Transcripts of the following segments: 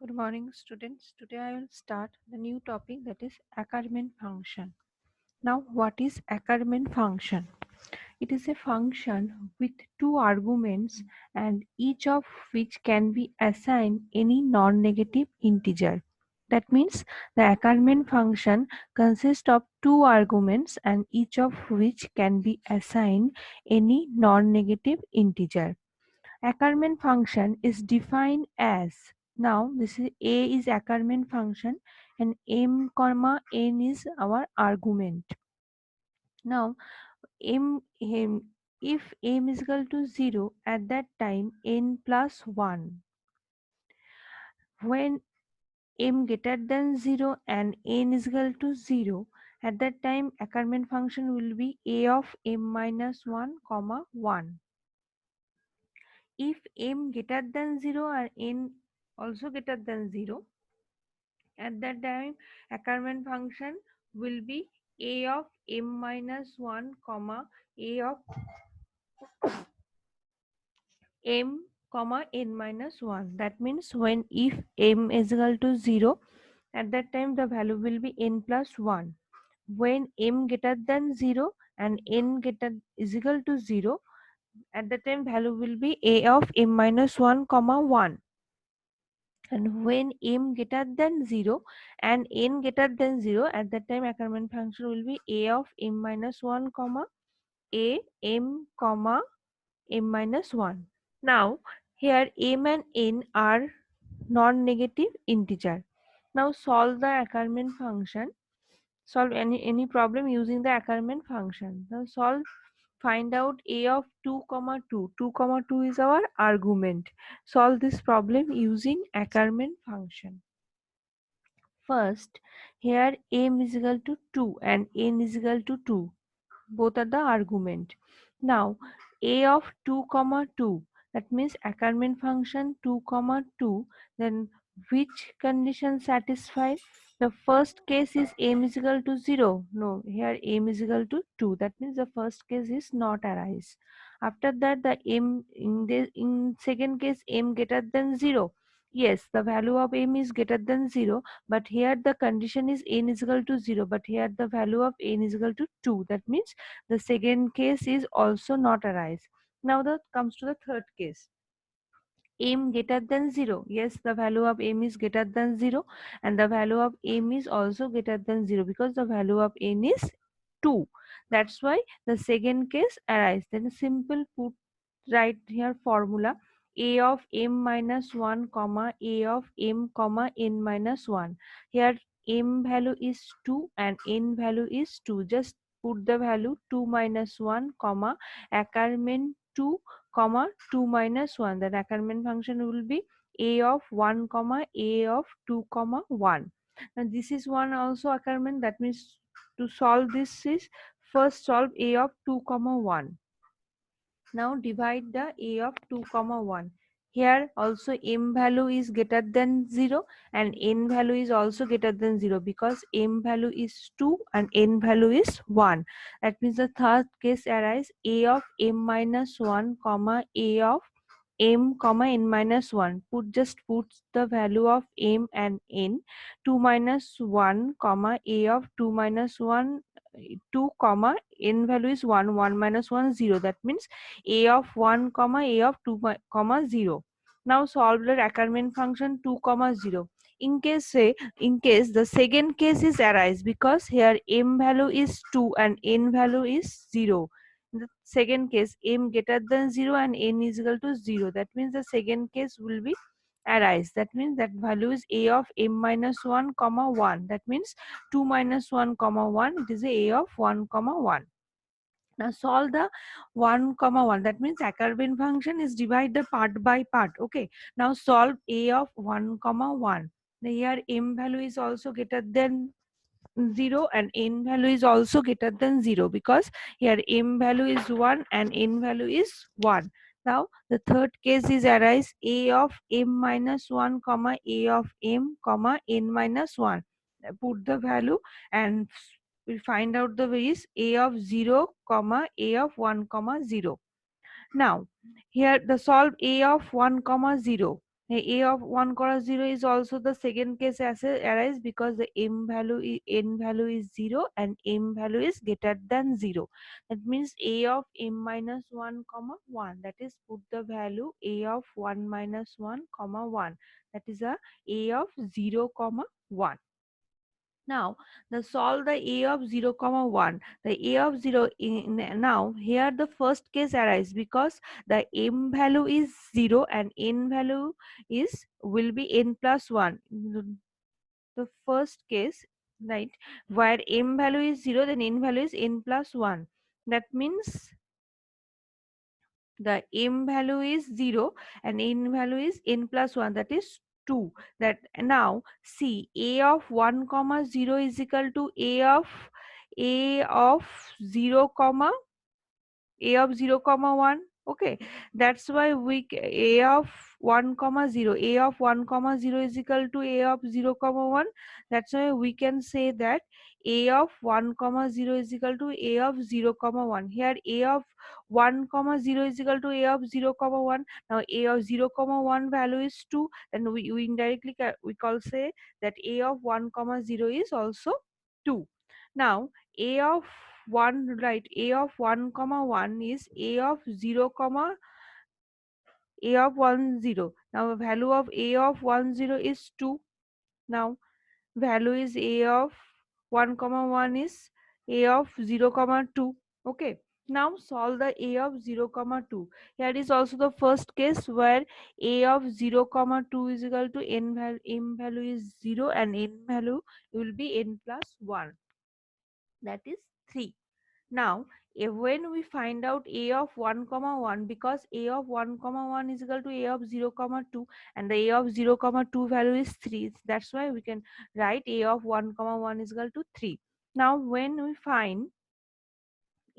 Good morning, students. Today I will start the new topic, that is Ackermann function. Now, what is Ackermann function? It is a function with two arguments and each of which can be assigned any non-negative integer. That means the Ackermann function consists of two arguments and each of which can be assigned any non-negative integer. Ackermann function is defined as, now this is a is Ackermann function and m comma n is our argument. Now if m is equal to 0, at that time n plus 1. When m greater than 0 and n is equal to 0, at that time Ackermann function will be a of m minus 1 comma 1. If m greater than 0 and n also greater than 0, at that time Ackermann function will be a of m minus 1 comma a of m comma n minus 1. That means when if m is equal to 0, at that time the value will be n plus 1. When m greater than 0 and n greater is equal to 0, at that time value will be a of m minus 1 comma 1. And when m greater than 0 and n greater than 0, at that time Ackermann function will be a of m minus 1 comma a m comma m minus 1. Now here m and n are non-negative integer. Now solve the Ackermann function. Solve any problem using the Ackermann function. Now find out a of 2 comma 2. 2 comma 2 is our argument. Solve this problem using Ackermann function. First, here m is equal to 2 and n is equal to 2. Both are the argument. Now, a of 2 comma 2, that means Ackermann function 2 comma 2, then which condition satisfied? The first case is m is equal to 0. No, here m is equal to 2. That means the first case is not arise. After that, the m in second case m greater than 0. Yes, the value of m is greater than 0, but here the condition is n is equal to 0, but here the value of n is equal to 2. That means the second case is also not arise. Now that comes to the third case. M greater than 0. Yes, the value of m is greater than 0 and the value of m is also greater than 0 because the value of n is 2. That's why the second case arise. Then simple put right here formula a of m minus 1 comma a of m comma n minus 1. Here m value is 2 and n value is 2. Just put the value 2 minus 1 comma Ackermann 2 comma 2 minus 1. The Ackermann function will be a of 1 comma a of 2 comma 1. Now this is one also Ackermann. That means to solve this is first solve a of 2 comma 1. Now divide the a of 2 comma 1. Here also m value is greater than 0 and n value is also greater than 0 because m value is 2 and n value is 1. That means the third case arise a of m minus 1 comma a of m comma n minus 1. Put the value of m and n. 2 minus 1 comma a of 2 minus 1 2 comma n value is 1, 1 minus 1 0. That means a of 1 comma a of 2 comma 0. Now solve the Ackermann function 2 comma 0. In case the second case is arise because here m value is 2 and n value is 0. In the second case m greater than 0 and n is equal to 0. That means the second case will be arise. That means that value is a of m minus 1 comma 1. That means 2 minus 1 comma 1, it is a of 1 comma 1. Now solve the 1 comma 1. That means Ackermann function is divided part by part. Okay. Now solve a of 1 comma 1. Now here m value is also greater than 0 and n value is also greater than 0 because here m value is 1 and n value is 1. Now the third case is arise a of m minus 1 comma a of m comma n minus 1. Put the value and we find out the ways a of 0 comma a of 1 comma 0. Now here the solve a of 1 comma 0. A of 1 comma 0 is also the second case as arise because the m value n value is 0 and m value is greater than 0. That means a of m minus 1 comma 1, that is put the value a of 1 minus 1 comma 1, that is a of 0 comma 1. Now the solve the a of 0 comma 1. The a of 0 now here the first case arise because the m value is 0 and n value is will be n plus 1. The first case, right, where m value is 0 then n value is n plus 1. That means the m value is 0 and n value is n plus 1, that is 2. That now see a of 1 comma 0 is equal to a of 0 comma a of 0 comma 1. Okay, that's why a of 1 comma 0, a of 1 comma 0 is equal to a of 0 comma 1. That's why we can say that a of 1 comma 0 is equal to a of 0 comma 1. Here a of 1 comma 0 is equal to a of 0 comma 1. Now a of 0 comma 1 value is 2, then we indirectly we can say that a of 1 comma 0 is also 2. Now a of 1, right, a of 1 comma 1 is a of 0 comma a of 1 0. Now value of a of 1 0 is 2. Now value is a of 1 comma 1 is a of 0 comma 2. Okay, now solve the a of 0 comma 2. Here is also the first case where a of 0 comma 2 is equal to m value is 0 and n value will be n plus 1, that is 3. Now, when we find out a of 1 comma 1, because a of 1 comma 1 is equal to a of 0 comma 2 and the a of 0 comma 2 value is 3, that's why we can write a of 1 comma 1 is equal to 3. Now when we find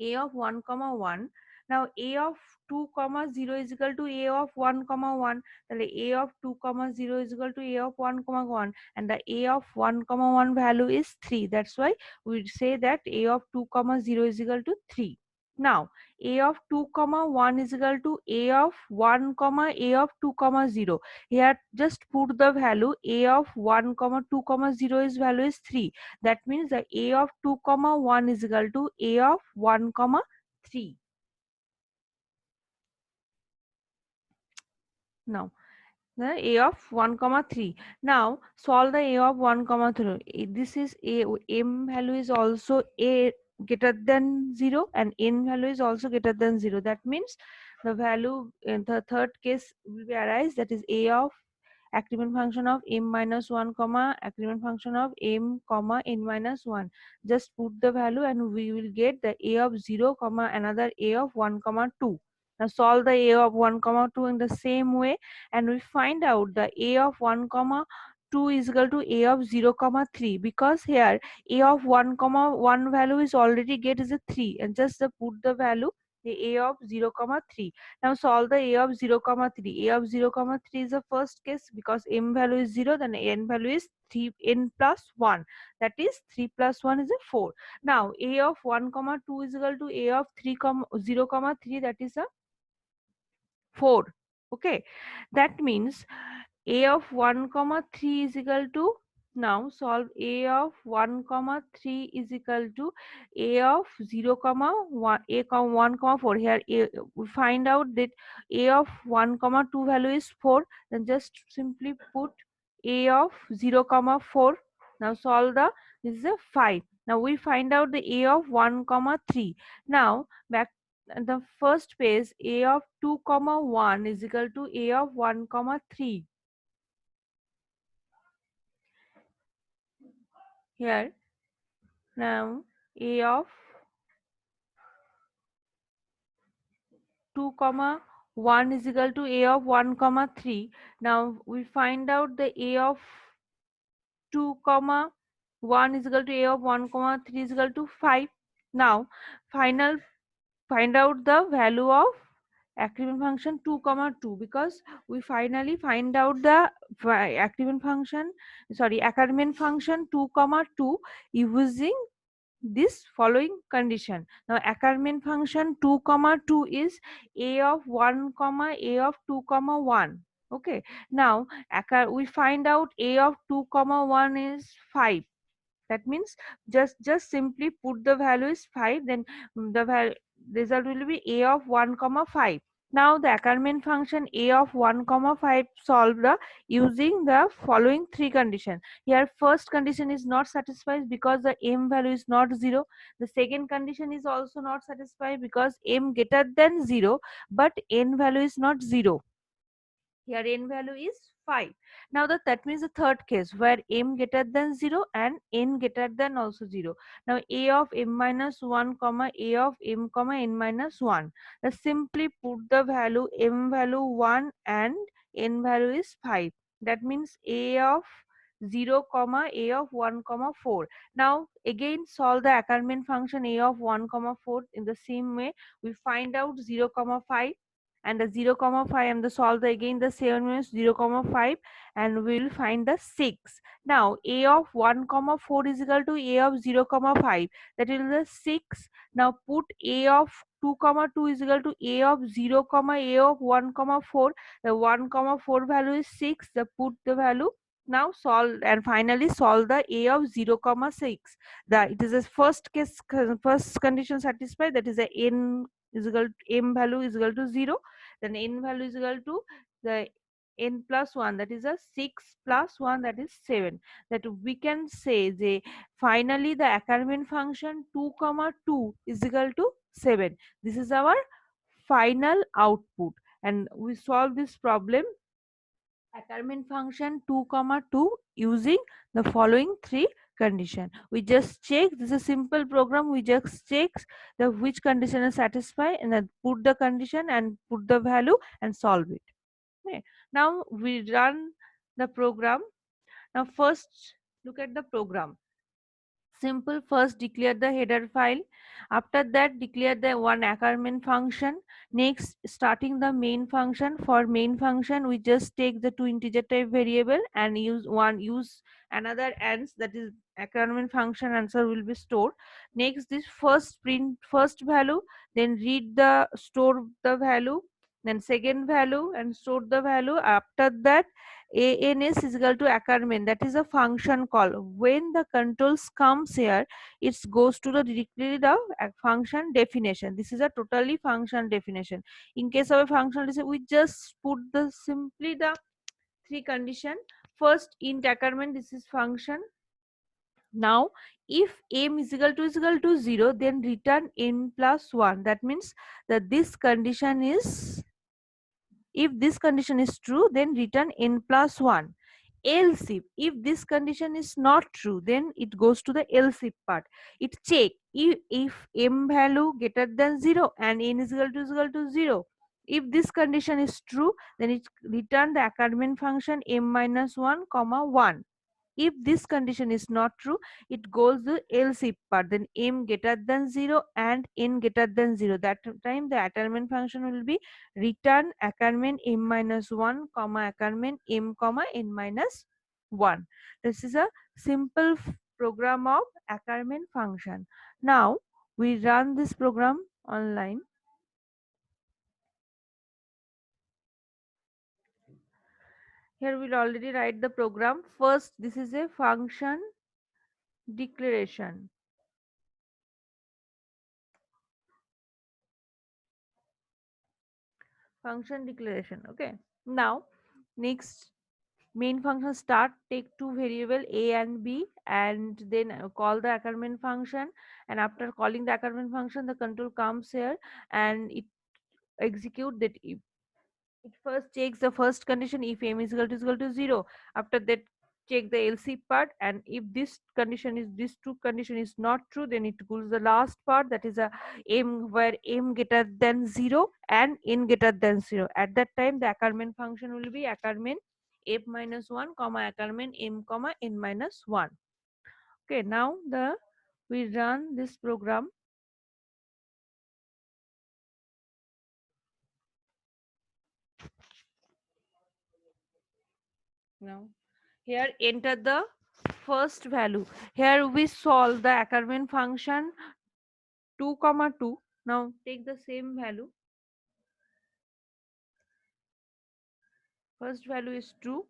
a of 1 comma 1, now a of 2 comma 0 is equal to a of 1 comma 1, then a of 2 comma 0 is equal to a of 1 comma 1 and the a of 1 comma 1 value is 3, that's why we say that a of 2 comma 0 is equal to 3. Now a of 2 comma 1 is equal to a of 1 comma a of 2 comma 0. Here just put the value a of 1 comma 2 comma 0 is value is 3. That means the a of 2 comma 1 is equal to a of 1 comma 3. Now the a of 1 comma 3. Now solve the a of 1 comma 3. This is a m value is also a greater than 0 and n value is also greater than 0. That means the value in the third case will be arise, that is a of accrement function of m minus 1 comma accrement function of m comma n minus 1. Just put the value and we will get the a of 0 comma another a of 1 comma 2. Now solve the a of 1 comma 2 in the same way and we find out the a of 1 comma 2 is equal to a of 0 comma 3, because here a of 1 comma 1 value is already get is a 3 and just put the value the a of 0 comma 3. Now solve the a of 0 comma 3. A of 0 comma 3 is the first case because m value is 0, then n value is 3 n plus 1, that is 3 plus 1 is a 4. Now a of 1 comma 2 is equal to a of 3 comma 0 comma 3, that is a 4. Okay, that means a of 1 comma 3 is equal to, now solve a of 1 comma 3 is equal to a of 0 comma 1 a comma 1 comma 4. Here we find out that a of 1 comma 2 value is 4, then just simply put a of 0 comma 4. Now solve the, this is a 5. Now we find out the a of 1 comma 3. Now back the first page, a of 2 comma 1 is equal to a of 1 comma 3. Here now a of 2 comma 1 is equal to a of 1 comma 3. Now we find out the a of 2 comma 1 is equal to a of 1 comma 3 is equal to 5. Now final find out the value of accrement function 2 comma 2, because we finally find out the accrement function, sorry, accrement function 2 comma 2 using this following condition. Now Ackermann function 2 comma 2 is a of 1 comma a of 2 comma 1. Okay, now we find out a of 2 comma 1 is 5. That means just simply put the value is 5, then the result will be a of 1 comma 5. Now the Ackermann function a of 1 comma 5 solved using the following three conditions. Here first condition is not satisfied because the m value is not 0. The second condition is also not satisfied because m greater than 0 but n value is not 0. Here n value is 5. Now that means the third case where m greater than 0 and n greater than also 0. Now a of m minus 1 comma a of m comma n minus 1. Now simply put the value m value 1 and n value is 5. That means a of 0 comma a of 1 comma 4. Now again solve the Ackermann function a of 1 comma 4 in the same way. We find out 0 comma 5 and the 0 comma 5 and the solve the again the same is 0 comma 5 and we will find the 6. Now a of 1 comma 4 is equal to a of 0 comma 5, that is the 6. Now put a of 2 comma 2 is equal to a of 0 comma a of 1 comma 4. The 1 comma 4 value is 6. The put the value. Now solve and finally solve the a of 0 comma 6. The it is a first case, first condition satisfied, that is a n is equal to m value is equal to 0, then n value is equal to the n plus 1, that is a 6 plus 1, that is 7. That we can say the finally the Ackermann function 2 comma 2 is equal to 7. This is our final output and we solve this problem Ackermann function 2 comma 2 using the following three condition. We just check, this is a simple program, we just check the which condition is satisfied and then put the condition and put the value and solve it. Okay. Now we run the program. Now first look at the program. Simple, first declare the header file, after that declare the one Ackermann function. Next starting the main function. For main function we just take the two integer type variable and use another ends, that is Ackermann function answer will be stored. Next this first print first value, then read the store the value, then second value and store the value. After that ANS is equal to Ackermann, that is a function call. When the controls comes here, it goes to the directly the function definition. This is a totally function definition. In case of a function, we just put the simply the three condition. First int Ackermann, this is function. Now if m is equal to 0, then return n plus 1. That means that this condition is, if this condition is true, then return n plus 1. Else if this condition is not true, then it goes to the else if part. It check if m value greater than 0 and n is equal to 0. If this condition is true, then it return the Ackermann function m minus 1 comma 1. If this condition is not true, it goes the else if part, then m greater than 0 and n greater than 0. That time the Ackermann function will be return Ackermann m minus 1 comma Ackermann m comma n minus 1. This is a simple program of Ackermann function. Now we run this program online. Here we'll already write the program. First, this is a function declaration. Function declaration. Okay. Now, next main function start, take two variable a and b and then call the Ackermann function, and after calling the Ackermann function the control comes here and it execute that. If it first checks the first condition, if m is equal to 0, after that check the else if part, and if this condition is, this two condition is not true, then it goes the last part, that is a m where m greater than 0 and n greater than 0. At that time the Ackermann function will be Ackermann f minus 1 comma Ackermann m comma n minus 1. Okay, now the we run this program. Now here enter the first value. Here we solve the Ackermann function 2 comma 2. Now take the same value. First value is 2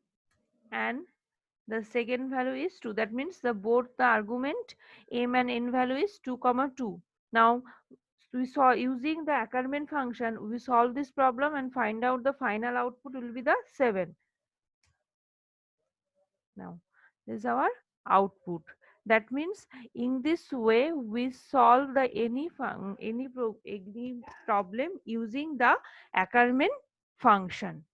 and the second value is 2. That means the both the argument m and n value is 2 comma 2. Now we saw using the Ackermann function, we solve this problem and find out the final output will be the 7. Now this is our output. That means in this way we solve the any problem using the Ackermann function.